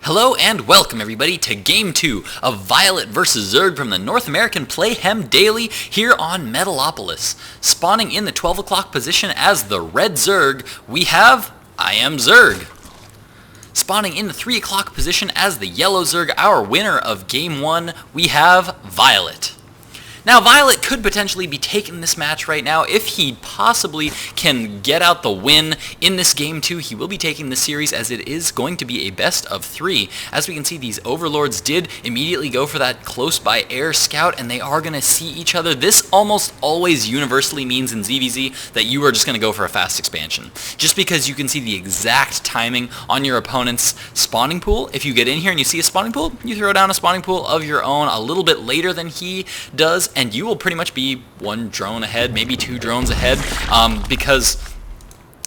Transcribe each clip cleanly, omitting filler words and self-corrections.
Hello and welcome everybody to Game 2 of viOLet vs. ZvZ from the North American Playhem Daily here on Metalopolis. Spawning in the 12 o'clock position as the red ZvZ, we have IMZerg. Spawning in the 3 o'clock position as the yellow ZvZ, our winner of Game 1, we have viOLet. Now, viOLet could potentially be taking this match right now. If he possibly can get out the win in this Game 2, he will be taking the series as it is going to be a best of 3. As we can see, these Overlords did immediately go for that close by air scout, and they are going to see each other. This almost always universally means in ZvZ that you are just going to go for a fast expansion. Just because you can see the exact timing on your opponent's spawning pool. If you get in here and you see a spawning pool, you throw down a spawning pool of your own a little bit later than he does, and you will pretty much be one drone ahead, maybe two drones ahead, because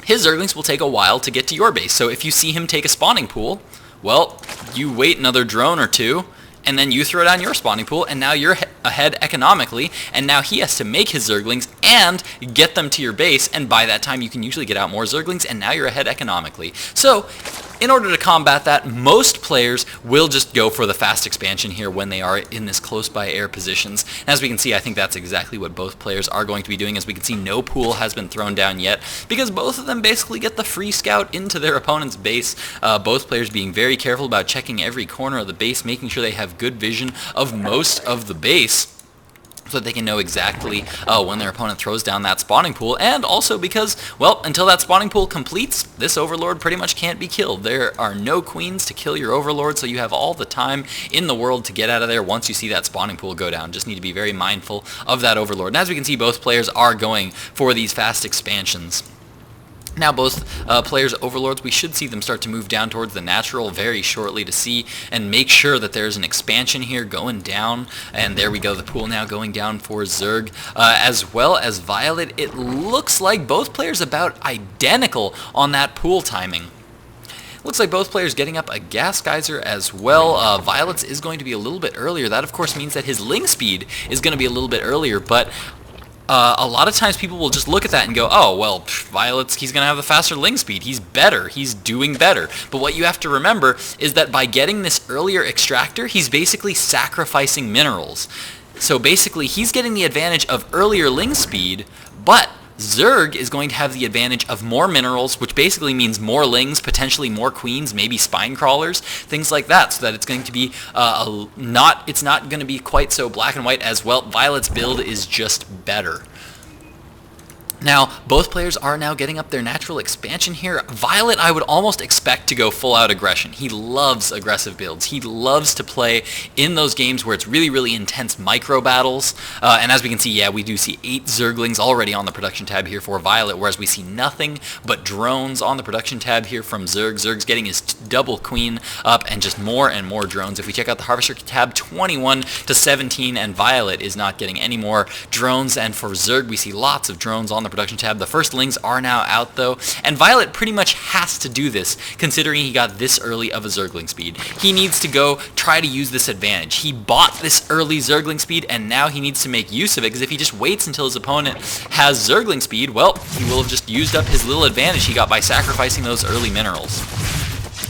his Zerglings will take a while to get to your base. So if you see him take a spawning pool, well, you wait another drone or two, and then you throw down your spawning pool, and now you're ahead economically, and now he has to make his Zerglings and get them to your base, and by that time you can usually get out more Zerglings, and now you're ahead economically. So, in order to combat that, most players will just go for the fast expansion here when they are in this close by air positions. And as we can see, I think that's exactly what both players are going to be doing. As we can see, no pool has been thrown down yet, because both of them basically get the free scout into their opponent's base. Both players being very careful about checking every corner of the base, making sure they have good vision of most of the base, so that they can know exactly when their opponent throws down that spawning pool, and also because, well, until that spawning pool completes, this Overlord pretty much can't be killed. There are no queens to kill your Overlord, so you have all the time in the world to get out of there once you see that spawning pool go down. Just need to be very mindful of that Overlord. And as we can see, both players are going for these fast expansions. Now both players' Overlords, we should see them start to move down towards the natural very shortly to see and make sure that there's an expansion here going down. And there we go, the pool now going down for ZvZ. As well as viOLet, it looks like both players about identical on that pool timing. Looks like both players getting up a gas geyser as well. viOLet's is going to be a little bit earlier. That of course means that his ling speed is going to be a little bit earlier, but a lot of times people will just look at that and go, oh, well, viOLet's, he's going to have a faster ling speed. He's better. He's doing better. But what you have to remember is that by getting this earlier extractor, he's basically sacrificing minerals. So basically, he's getting the advantage of earlier ling speed, but ZvZ is going to have the advantage of more minerals, which basically means more lings, potentially more queens, maybe spine crawlers, things like that, so that it's going to be it's not going to be quite so black and white as, well, viOLet's build is just better. Now, both players are now getting up their natural expansion here. viOLet, I would almost expect to go full-out aggression. He loves aggressive builds. He loves to play in those games where it's really, really intense micro battles. And as we can see, yeah, we do see 8 Zerglings already on the production tab here for viOLet, whereas we see nothing but drones on the production tab here from ZvZ. ZvZ's getting his double queen up and just more and more drones. If we check out the Harvester tab, 21 to 17, and viOLet is not getting any more drones. And for ZvZ, we see lots of drones on the production tab. The first lings are now out though, and viOLet pretty much has to do this considering he got this early of a Zergling speed. He needs to go try to use this advantage. He bought this early Zergling speed, and now he needs to make use of it, because if he just waits until his opponent has Zergling speed, well, he will have just used up his little advantage he got by sacrificing those early minerals.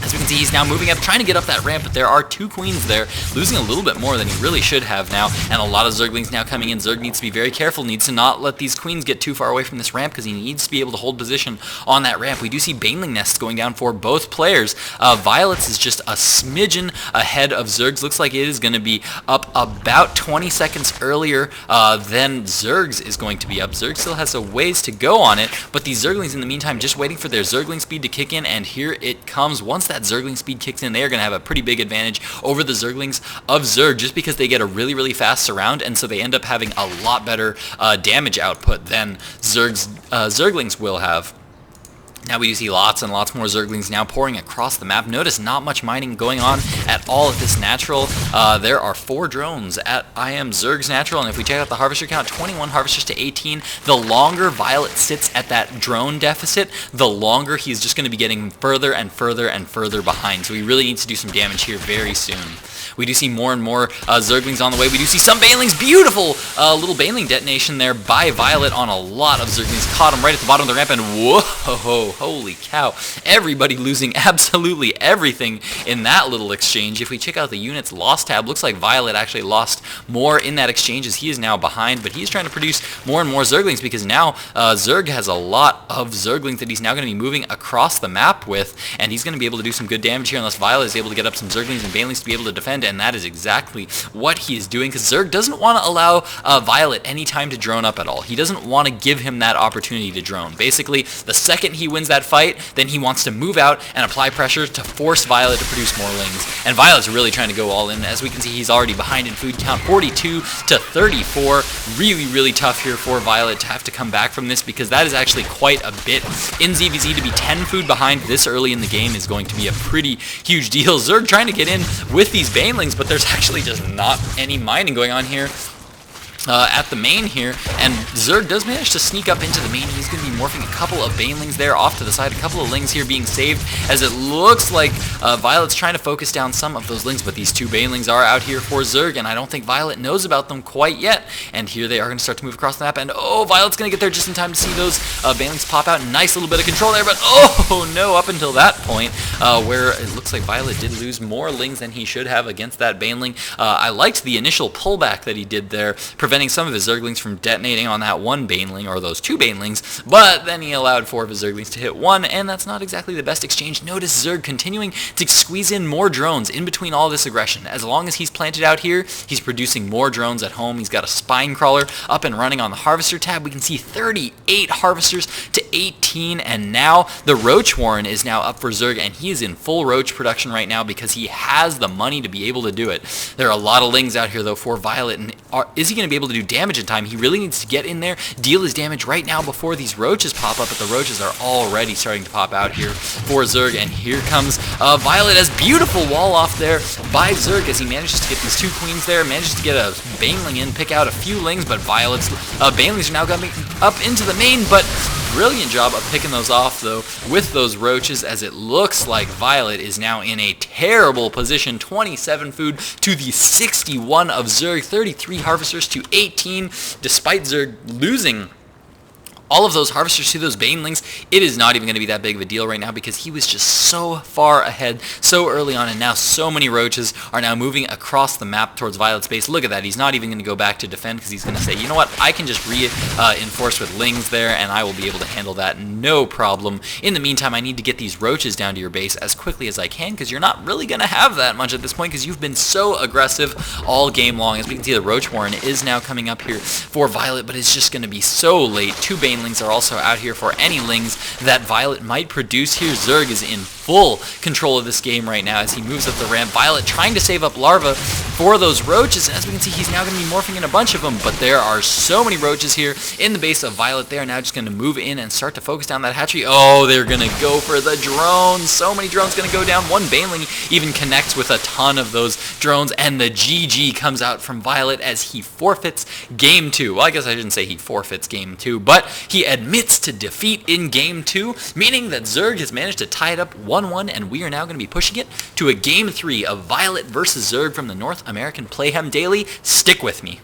As we can see, he's now moving up, trying to get up that ramp, but there are 2 queens there, losing a little bit more than he really should have now, and a lot of Zerglings now coming in. ZvZ needs to be very careful, needs to not let these queens get too far away from this ramp, because he needs to be able to hold position on that ramp. We do see Baneling nests going down for both players. viOLet's is just a smidgen ahead of ZvZ's. Looks like it is going to be up about 20 seconds earlier than ZvZ's is going to be up. ZvZ still has a ways to go on it, but these Zerglings in the meantime just waiting for their Zergling speed to kick in, and here it comes. Once that Zergling speed kicks in, they are going to have a pretty big advantage over the Zerglings of ZvZ, just because they get a really, really fast surround, and so they end up having a lot better damage output than Zerglings will have. Now we do see lots and lots more Zerglings now pouring across the map. Notice not much mining going on at all at this natural. There are 4 drones at IMZerg's natural, and if we check out the harvester count, 21 harvesters to 18. The longer viOLet sits at that drone deficit, the longer he's just going to be getting further and further and further behind. So he really needs to do some damage here very soon. We do see more and more Zerglings on the way. We do see some Banelings. Beautiful little Baneling detonation there by viOLet on a lot of Zerglings. Caught him right at the bottom of the ramp, and whoa, holy cow. Everybody losing absolutely everything in that little exchange. If we check out the units lost tab, looks like viOLet actually lost more in that exchange as he is now behind, but he's trying to produce more and more Zerglings because now Zerg has a lot of Zerglings that he's now going to be moving across the map with, and he's going to be able to do some good damage here unless viOLet is able to get up some Zerglings and Banelings to be able to defend, and that is exactly what he is doing because Zerg doesn't want to allow viOLet any time to drone up at all. He doesn't want to give him that opportunity to drone. Basically, the second he wins that fight, then he wants to move out and apply pressure to force viOLet to produce more lings, and viOLet's really trying to go all in. As we can see, he's already behind in food count, 42 to 34. Really tough here for viOLet to have to come back from this because that is actually quite a bit. In ZvZ, to be 10 food behind this early in the game is going to be a pretty huge deal. Zerg trying to get in with these Banelings, but there's actually just not any mining going on here. At the main here, and Zerg does manage to sneak up into the main. He's going to be morphing a couple of Banelings there off to the side, a couple of Lings here being saved, as it looks like viOLet's trying to focus down some of those Lings, but these two Banelings are out here for Zerg, and I don't think viOLet knows about them quite yet, and here they are going to start to move across the map, and oh, viOLet's going to get there just in time to see those Banelings pop out. Nice little bit of control there, but oh no, up until that point, where it looks like viOLet did lose more Lings than he should have against that Baneling. I liked the initial pullback that he did there, preventing some of his Zerglings from detonating on that one Baneling, or those two Banelings, but then he allowed 4 of his Zerglings to hit one, and that's not exactly the best exchange. Notice Zerg continuing to squeeze in more drones in between all this aggression. As long as he's planted out here, he's producing more drones at home. He's got a Spine Crawler up and running on the Harvester tab. We can see 38 Harvesters to 18, and now the Roach Warren is now up for Zerg, and he is in full Roach production right now because he has the money to be able to do it. There are a lot of Lings out here, though, for viOLet, and is he going to be able to do damage in time? He really needs to get in there, deal his damage right now before these Roaches pop up, but the Roaches are already starting to pop out here for Zerg, and here comes viOLet as beautiful wall off there by Zerg as he manages to get these 2 Queens there, manages to get a Baneling in, pick out a few Lings, but viOLet's Banelings are now coming up into the main, but brilliant job of picking those off, though, with those Roaches, as it looks like viOLet is now in a terrible position. 27 food to the 61 of Zerg, 33 Harvesters to 18, despite Zerg losing all of those Harvesters to those Banelings. It is not even going to be that big of a deal right now because he was just so far ahead so early on, and now so many Roaches are now moving across the map towards viOLet's base. Look at that. He's not even going to go back to defend because he's going to say, you know what, I can just reinforce with Lings there, and I will be able to handle that no problem. In the meantime, I need to get these Roaches down to your base as quickly as I can because you're not really going to have that much at this point because you've been so aggressive all game long. As we can see, the Roach Warren is now coming up here for viOLet, but it's just going to be so late. 2 Banelings are also out here for any Lings that viOLet might produce here. Zerg is in full control of this game right now as he moves up the ramp. viOLet trying to save up Larva for those Roaches, and as we can see, he's now going to be morphing in a bunch of them, but there are so many Roaches here in the base of viOLet. They are now just going to move in and start to focus down that hatchery. Oh, they're going to go for the drones. So many drones going to go down. One Baneling even connects with a ton of those drones, and the GG comes out from viOLet as he forfeits Game 2. Well, I guess I shouldn't say he forfeits Game 2, but he admits to defeat in Game 2, meaning that Zerg has managed to tie it up 1-1, and we are now going to be pushing it to a Game 3 of viOLet versus Zerg from the North American Playhem Daily. Stick with me.